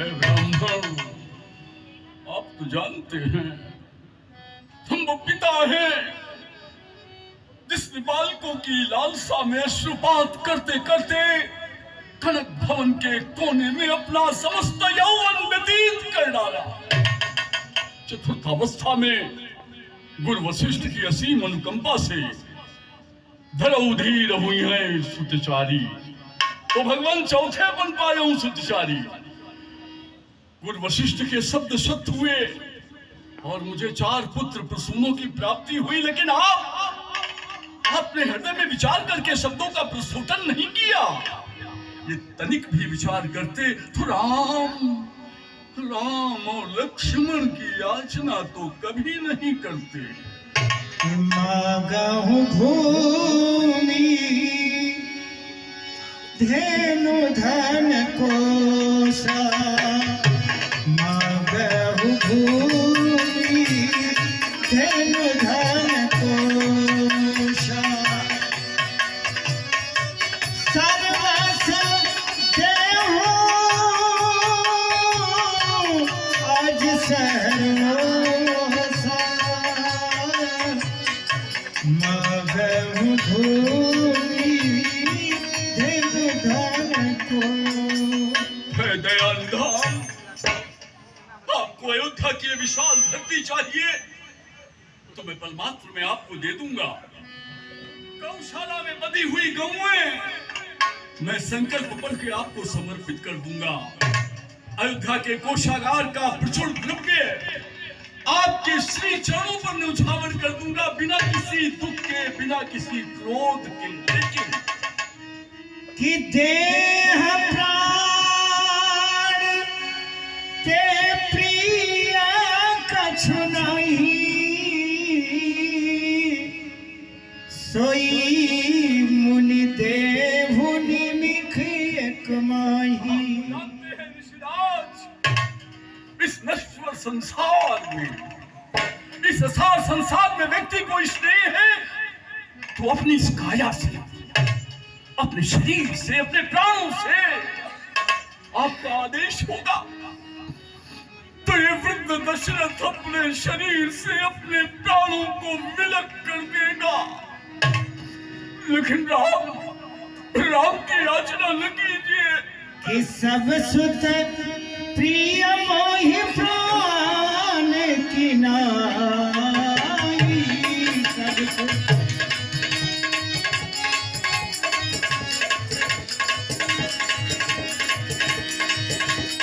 है ब्राह्मण, आप तो जानते हैं हम वो पिता हैं जिसने बालकों की लालसा में अश्रुपात करते करते कनक भवन के कोने में अपना समस्त यौवन व्यतीत कर डाला। चतुर्थावस्था में गुरु वशिष्ठ की असीम अनुकंपा से धरौधीर हुई हैं सुतचारी, तो भगवान चौथे बन पाए हूं सुतचारी। गुरु वशिष्ठ के शब्द सत्य हुए और मुझे 4 पुत्र प्रसूनों की प्राप्ति हुई, लेकिन आपने हृदय में विचार करके शब्दों का प्रस्फुटन नहीं किया। ये तनिक भी विचार करते तो राम और लक्ष्मण की याचना तो कभी नहीं करते। मागहु भूमि धेनु धन कोसा, मागहु भूमि धेनु धन कोसा, सर्वस देहु आज सर्वसा, मागहु भूमि धेनु धन कोसा। दयानिधान, आपको अयोध्या की विशाल धरती चाहिए तो मैं पलमात्र में आपको दे दूंगा। गौशाला में बंधी हुई गौएं मैं संकल्प पढ़ के आपको समर्पित कर दूंगा। अयोध्या के कोषागार का प्रचुर द्रव्य आपके श्री चरणों पर न्यौछावर कर दूंगा, बिना किसी दुख के, बिना किसी क्रोध के। लेकिन कि देह प्राण ते प्रिय कछु नहीं, सोई मुनि देहु निमिख एक माही। जानते हैं ऋषिराज, इस नश्वर संसार में, इस असार संसार में व्यक्ति को स्नेह है तो अपनी इस काया से, अपने शरीर से, अपने प्राणों से आपका आदेश होगा तो ये वृद्ध दशरथ अपने शरीर से अपने प्राणों को विलग कर देगा। लेकिन राम की याचना न कीजिए कि सब सुत प्रिय मोहि प्राण की नाई, सब सुत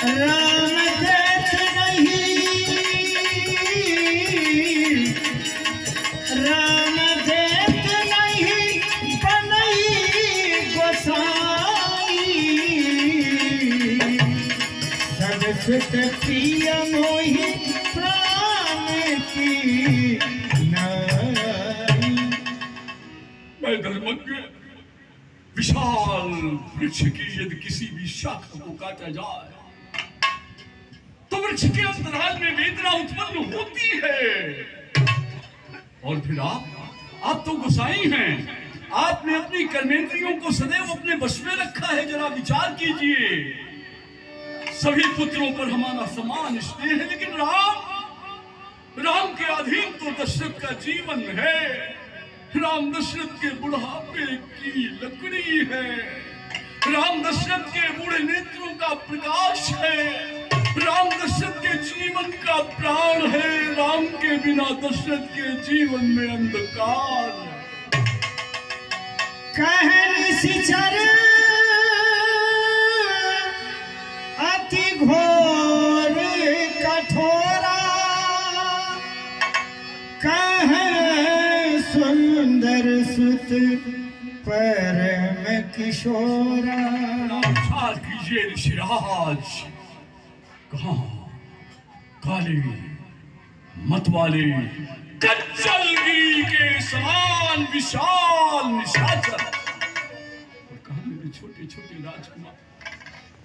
राम देत नहीं, राम देत नहीं बनई गोसाई, सब सुत प्रिय मोहि प्राण की नाई। मैं धर्मज्ञ विशाल वृक्ष की यदि किसी भी शाखा को काटा जाए तो वृक्ष के अंतराल में वेदना उत्पन्न होती है। और फिर आप तो गोसाई हैं, आपने अपनी कर्मेंद्रियों को सदैव अपने वश में रखा है। जरा विचार कीजिए, सभी पुत्रों पर हमारा समान स्नेह है, लेकिन राम के अधीन तो दशरथ का जीवन है। राम दशरथ के बुढ़ापे की लकड़ी है, राम दशरथ के बूढ़े नेत्रों का प्रकाश है, राम दशरथ के जीवन का प्राण है। राम के बिना दशरथ के जीवन में अंधकार है। कहन सिचर अति घोर कठोरा, कह सुंदर सुत परम किशोरा। विचार कीजिए ऋषिराज, कहाँ काले मतवाले कच्चलगिरी के समान विशाल निशाचर, और कहाँ मेरे छोटे छोटे राजकुमार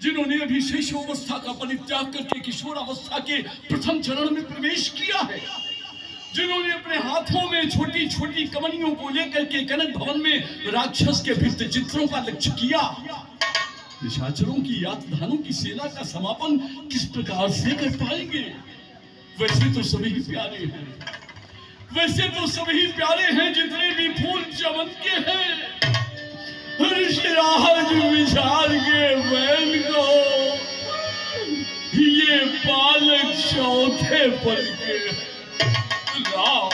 जिन्होंने अभी शैशवावस्था का परित्याग करके किशोरावस्था के प्रथम चरण में प्रवेश किया है, जिन्होंने अपने हाथों में छोटी छोटी कमनियों को लेकर के कनक भवन में राक्षस के भित्त चित्रों का लक्ष्य किया। निशाचरों की यातधानों की सेना का समापन किस प्रकार से कर पाएंगे? वैसे तो सभी प्यारे हैं, वैसे तो सभी प्यारे हैं जितने भी फूल चमन के हैं। ऋषिराज विचार के बैन को ये बालक चौथे पल के राम,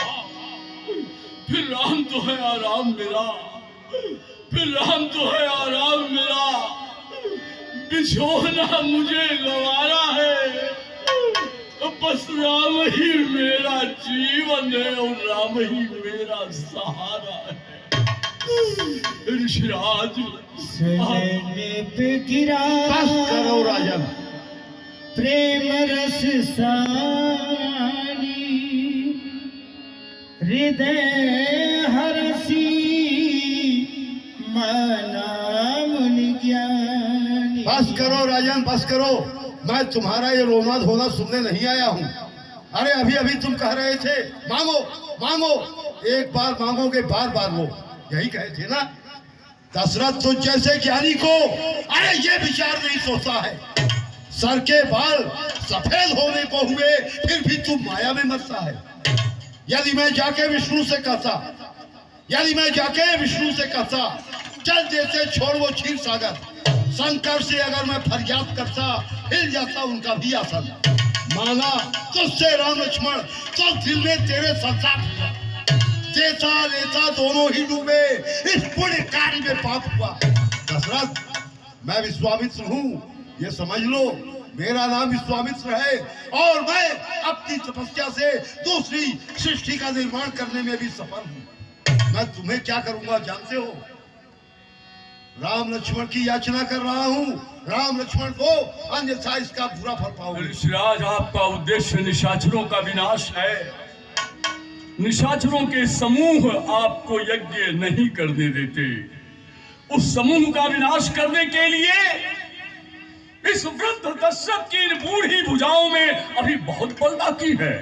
फिर राम तो है आराम मेरा, फिर राम तो है आराम मेरा, बिछोना मुझे गवारा है। बस राम ही मेरा जीवन है और राम ही मेरा सहारा है। ऋषिराज सुनने पे गिरा बस करो राजन। प्रेम रस सानी, हृदय हरसी मना मुनि ज्ञानी। बस करो राजन, बस करो। मैं तुम्हारा ये रोना धोना सुनने नहीं आया हूँ। अरे अभी अभी तुम कह रहे थे मांगो मांगो, एक बार मांगोगे बार बार लो, यही कहे थे ना। दशरथ तुझ जैसे ज्ञानी को अरे ये विचार नहीं सोचता है। सर के बाल सफेद होने को हुए फिर भी तू माया में मरता है। यदि मैं जाके विष्णु से कहता, यदि मैं जाके विष्णु से कहता चल देते छोड़ वो क्षीर सागर, शंकर से अगर मैं फरियाद करता हिल जाता उनका भी आसन। माना तुझसे राम लक्ष्मण तो दिल में तेरे संसार हुआ, देता लेता दोनों ही डूबे, इस पुण्य कार्य में पाप हुआ। दशरथ मैं विश्वामित्र हूँ, ये समझ लो। मेरा नाम विश्वामित्र है और मैं अपनी तपस्या से दूसरी सृष्टि का निर्माण करने में भी सफल हूँ। मैं तुम्हें क्या करूंगा जानते हो? राम लक्ष्मण की याचना कर रहा हूँ, राम लक्ष्मण को, अन्यथा इसका बुरा फल पाओगे। ऋषिराज आपका उद्देश्य निशाचरों का विनाश है। निशाचरों के समूह आपको यज्ञ नहीं करने देते। उस समूह का विनाश करने के लिए इस वृद्ध दशरथ की इन बूढ़ी भुजाओं में अभी बहुत बल बाकी है।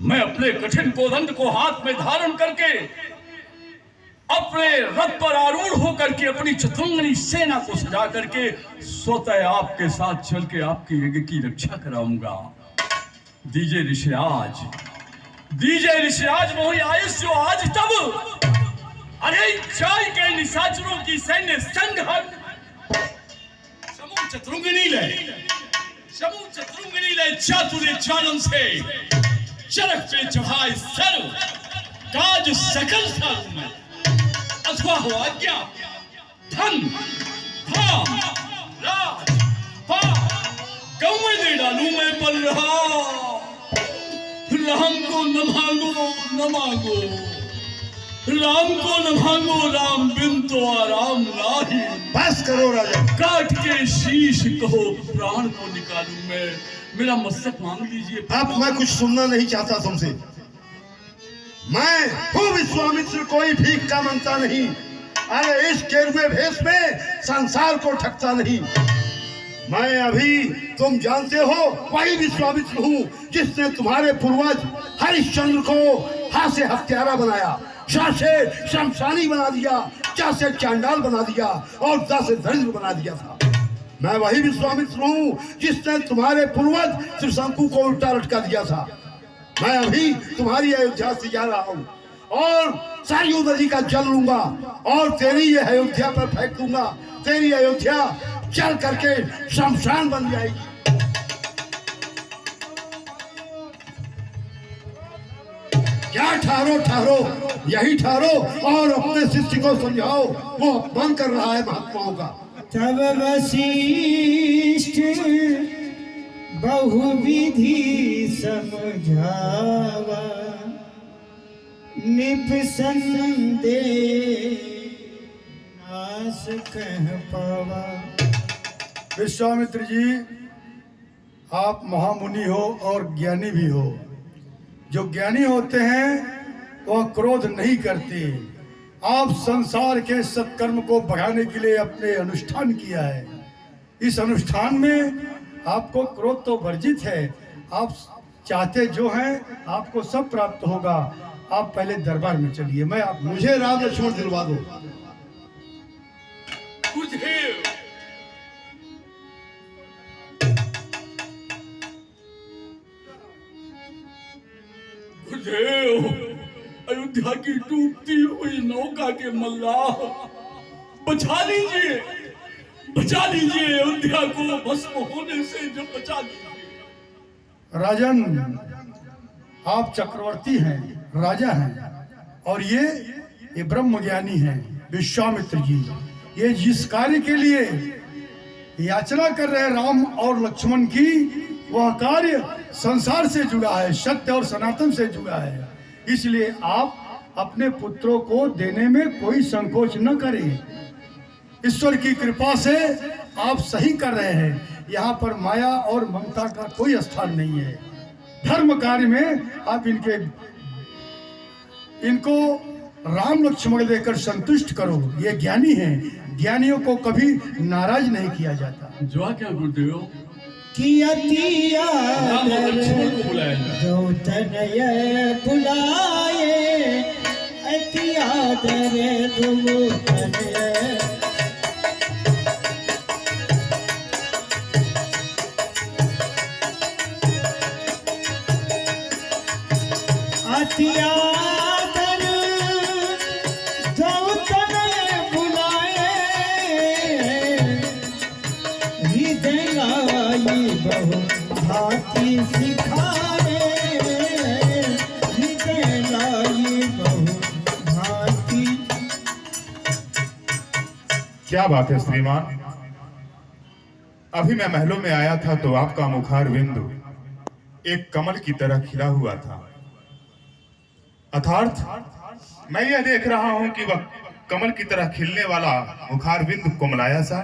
मैं अपने कठिन कोदंड को हाथ में धारण करके अपने रथ पर आरूढ़ होकर के अपनी चतुरंगनी सेना को सजा करके स्वतः आपके साथ चल के आपके यज्ञ की रक्षा कराऊंगा। दीजिए ऋषिराज, दीजिए ऋषिराज मोहि आयुष जो आज तब अरे चाय के निशाचरों की सैन्य संघर्ष समूह चतुरंगनी ले, समूह चतुरंगनी ले चातुर्य चालन से चरक पे चढ़ाए सर काज सकल सारू में अथवा हो आज्ञा धन धाम राज पाप कौए दे डालू मैं पल रहा। राम को न मांगो न मांगो, राम को न मांगो, राम बिन तो आराम नाही। बस करो राजा। काट के शीश कहो प्राण को निकालूं मैं, मेरा मस्तक मांग लीजिए। अब मैं कुछ सुनना नहीं चाहता तुमसे। मैं हूँ विश्वामित्र, कोई भीख का मांगता नहीं। अरे इस गेरुए भेष में संसार को ठगता नहीं। मैं अभी तुम जानते हो वही विश्वामित्र हूँ जिसने तुम्हारे पूर्वज हरिश्चंद्र को हाथ से हत्यारा बनाया, शाह से शमशानी बना दिया, चा से चांडाल बना दिया और दा से दरिद्र बना दिया था। मैं वही विश्वामित्र हूँ जिसने तुम्हारे पूर्वज त्रिशंकु को उल्टा लटका दिया था। मैं अभी तुम्हारी अयोध्या से जा रहा हूँ और सरयू नदी का जल लूंगा और तेरी ये अयोध्या पर फेंक दूंगा। तेरी अयोध्या चल करके शमशान बन जाएगी। क्या ठहरो ठहरो, यही ठहरो और अपने शिष्य को समझाओ, वो अपमान कर रहा है महात्माओं का। तब वशिष्ठ बहुविधि समझावा, निपसंदे नास कह पावा। विश्वामित्र जी, आप महामुनि हो और ज्ञानी भी हो। जो ज्ञानी होते हैं वह क्रोध नहीं करते। आप संसार के सत्कर्म को बढ़ाने के लिए अपने अनुष्ठान किया है। इस अनुष्ठान में आपको क्रोध तो वर्जित है। आप चाहते जो हैं आपको सब प्राप्त होगा। आप पहले दरबार में चलिए। मैं आप मुझे राम लक्ष्मण दिलवा दो। गुरुदेव गुरुदेव, अयोध्या की डूबती हुई नौका के मल्लाह, बचा लीजिए, बचा लीजिए अयोध्या को भस्म होने से, जो बचा लीजिए। राजन, आप चक्रवर्ती हैं, राजा हैं, और ये ब्रह्म ज्ञानी हैं विश्वामित्र जी। ये जिस कार्य के लिए याचना कर रहे हैं राम और लक्ष्मण की, वह कार्य संसार से जुड़ा है, सत्य और सनातन से जुड़ा है। इसलिए आप अपने पुत्रों को देने में कोई संकोच न करें। ईश्वर की कृपा से आप सही कर रहे हैं। यहाँ पर माया और ममता का कोई स्थान नहीं है। धर्म कार्य में आप इनको राम लक्ष्मण देकर संतुष्ट करो। ये ज्ञानी हैं, ज्ञानियों को कभी नाराज नहीं किया जाता। जो क्या गुरुदेव, किया तिया राम और लक्ष्मण को बुलाया जाए। जो तनय बुलाए अति आदर तुम तनय। अति आदर जो तनय बुलाए हृदय लाई बहु भांति सिखाए। हृदय लाई बहु भांति। क्या बात है श्रीमान, अभी मैं महलों में आया था तो आपका मुखार बिंदु एक कमल की तरह खिला हुआ था। अर्थात मैं यह देख रहा हूं कि वह कमल की तरह खिलने वाला मुखार बिंदु कोमलाया सा,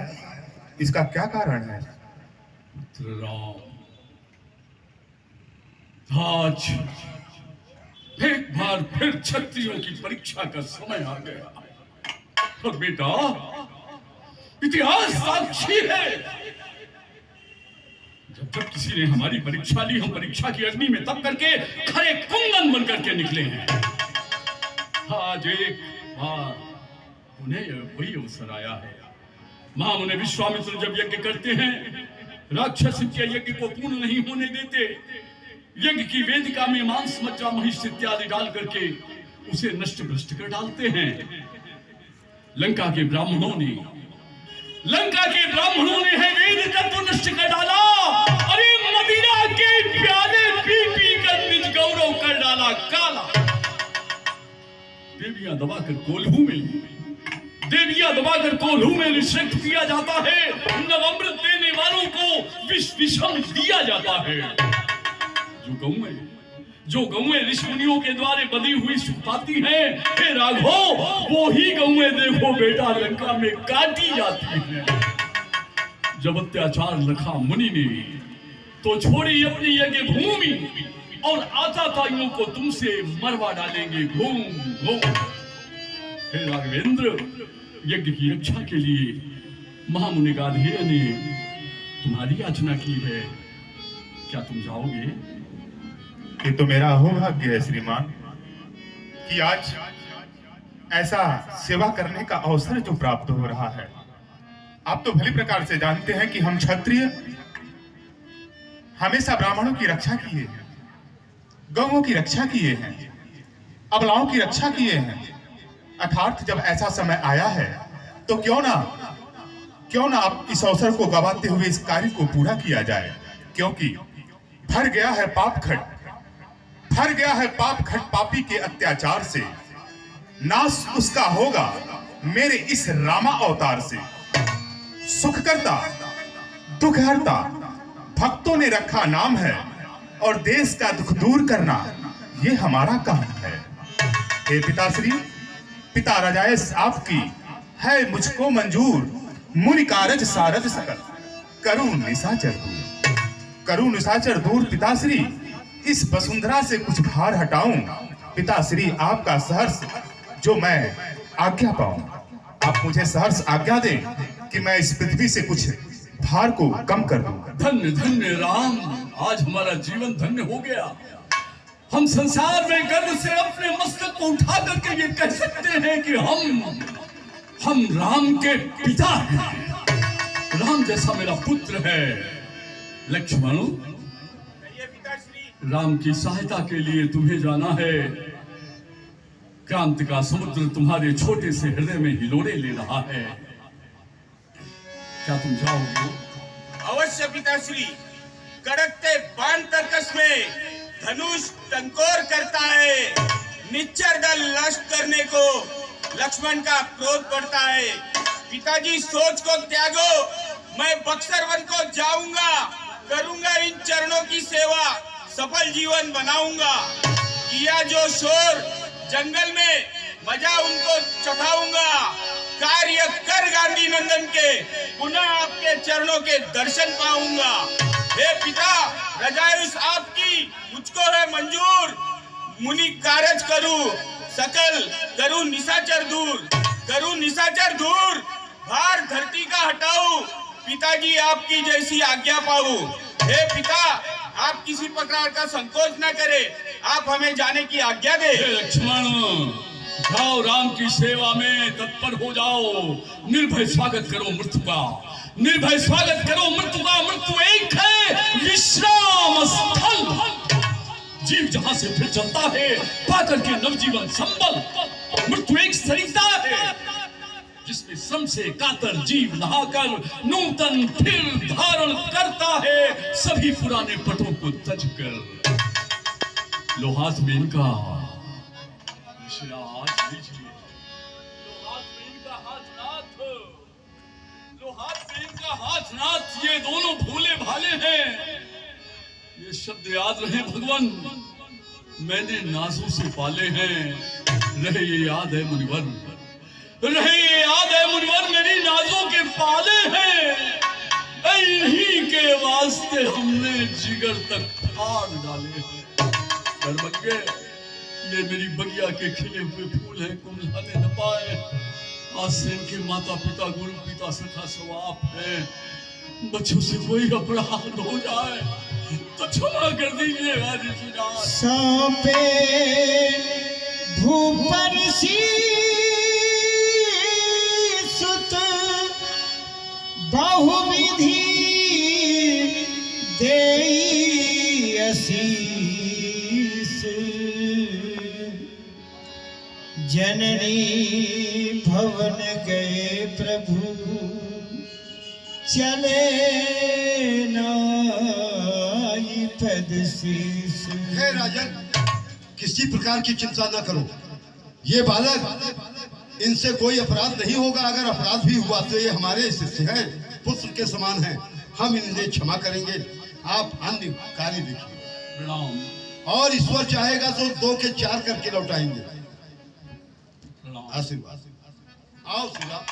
इसका क्या कारण है? राम, आज एक बार फिर क्षत्रियों की परीक्षा का समय आ गया। और बेटा, इतिहास साक्षी है, जब जब किसी ने हमारी परीक्षा ली, हम परीक्षा की अग्नि में तप करके खरे कुंदन बन करके निकले हैं। आज एक बार उन्हें वही अवसर आया है। महामुनि विश्वामित्र जब यज्ञ करते हैं, राक्षस के यज्ञ को पूर्ण नहीं होने देते। यज्ञ की वेदिका में मांस, मज्जा, महिष इत्यादि डाल करके उसे नष्ट भ्रष्ट कर डालते हैं। लंका के ब्राह्मणों ने है वेद तत्व नष्ट कर डाला। अरे मदिरा के प्याले पी पी कर निज गौरव कर डाला काला। देवियां दबाकर कोल्हू में निषिक्त किया जाता है। नवअमृत देने वालों को विषम दिया जाता है। जो गौएं ऋषि मुनियों के द्वारा बंधी हुई सुपाती हैं, हे राघव, वो ही गौएं देखो बेटा लंका में काटी जाती हैं। जब अत्याचार लखा मुनि ने तो छोड़ी अपनी यज्ञ भूमि और आताताइयों को तुमसे मरवा डालेंगे घूम घूम। हे राघवेंद्र, यज्ञ की रक्षा के लिए महामुनि गाधेय ने तुम्हारी याचना की है, क्या तुम जाओगे? ये तो मेरा अहोभाग्य है श्रीमान कि आज ऐसा सेवा करने का अवसर जो प्राप्त हो रहा है। आप तो भली प्रकार से जानते हैं कि हम क्षत्रिय हमेशा ब्राह्मणों की रक्षा किए हैं, गौओं की रक्षा किए हैं, अबलाओं की रक्षा किए हैं। अर्थात जब ऐसा समय आया है तो क्यों ना आप इस अवसर को गवाते हुए इस कार्य को पूरा किया जाए, क्योंकि भर गया है पाप खट पापी के अत्याचार से। नाश उसका होगा मेरे इस रामा अवतार से। सुख करता दुख हरता भक्तों ने रखा नाम है, और देश का दुख दूर करना ये हमारा काम है। हे पिताश्री, पिता राजाएस आपकी है मुझको मंजूर। मुनि कारज सारज सकल करूं निशाचर दूर। पिताश्री, इस वसुंधरा से कुछ भार हटाऊं। पिताश्री, आपका सहर्ष जो मैं आज्ञा पाऊं। आप मुझे सहर्ष आज्ञा दें कि मैं इस पृथ्वी से कुछ भार को कम कर दूं। धन्य धन्य राम, आज हमारा जीवन धन्य हो गया। हम संसार में गर्व से अपने मस्तक को उठा करके ये कह सकते हैं कि हम राम के पिता हैं। राम जैसा मेरा पुत्र है। लक्ष्मण, पिताश्री, राम की सहायता के लिए तुम्हें जाना है। क्रांति का समुद्र तुम्हारे छोटे से हृदय में हिलोरे ले रहा है। क्या तुम जाओगे? अवश्य पिताश्री। कड़कते बाण तर्कस में धनुष टंकोर करता है। निच्चर दल नष्ट करने को लक्ष्मण का क्रोध पड़ता है। पिताजी सोच को त्यागो, मैं बक्सर वन को जाऊंगा, करूंगा इन चरणों की सेवा, सफल जीवन बनाऊंगा। किया जो शोर जंगल में, मजा उनको चखाऊंगा। कार्य कर गांधी नंदन के, पुनः आपके चरणों के दर्शन पाऊंगा। हे पिता, रजायुष आपकी मुझको है मंजूर। मुनि कारज करूं, सकल करूं निशाचर दूर, करूं निशाचर दूर। भार धरती का हटाऊं, पिताजी आपकी जैसी आज्ञा पाऊं। हे पिता, आप किसी प्रकार का संकोच न करें, आप हमें जाने की आज्ञा दे। लक्ष्मण, जाओ, राम की सेवा में तत्पर हो जाओ। निर्भय स्वागत करो मृत्यु का, निर्भय स्वागत करो मृत्यु का। मृत्यु एक है विश्राम स्थल। जीव जहां से फिर चलता है पाकर के नवजीवन संबल। मृत्यु एक सरिता है जिसमें श्रम से कातर जीव नहाकर नूतन फिर धारण करता है, सभी पुराने पटों को तज कर। लो हाथ में इनका हाथ लीजिए, लो हाथ में इनका हाथ नाथ, लो हाथ में इनका हाथ नाथ। ये दोनों भोले भाले हैं। ये शब्द याद रहे भगवान, मैंने नाजों से पाले हैं। रहे ये याद है मुनिवर, रहे ये याद है मुनिवर, मेरी नाजों के पाले हैं। इन्हीं के वास्ते हमने जिगर तक फाड़ डाले हैं। दरबंगे, ये मेरी बगिया के खिले हुए फूल हैं, कुम्हलाने न पाए। आज से इनके माता पिता, गुरु पिता, सखा सवाप है। बच्चों से कोई अपराध हो जाए तो क्षमा कर दीजिएगा ऋषिराज। सौंपे भूपरसी सुत बहुविधि देई असीस। जननी भवन गए प्रभु, चले नाई पद शीस। हे राजन, किसी प्रकार की चिंता न करो। ये बालक, इनसे कोई अपराध नहीं होगा। अगर अपराध भी हुआ तो ये हमारे शिष्य हैं, पुत्र के समान हैं। हम इन्हें क्षमा करेंगे। आप अन्य कार्य देखिए। प्रणाम। और ईश्वर चाहेगा तो 2 के 4 करके लौटाएंगे। प्रणाम। आशीर्वाद। आओ श्री राम।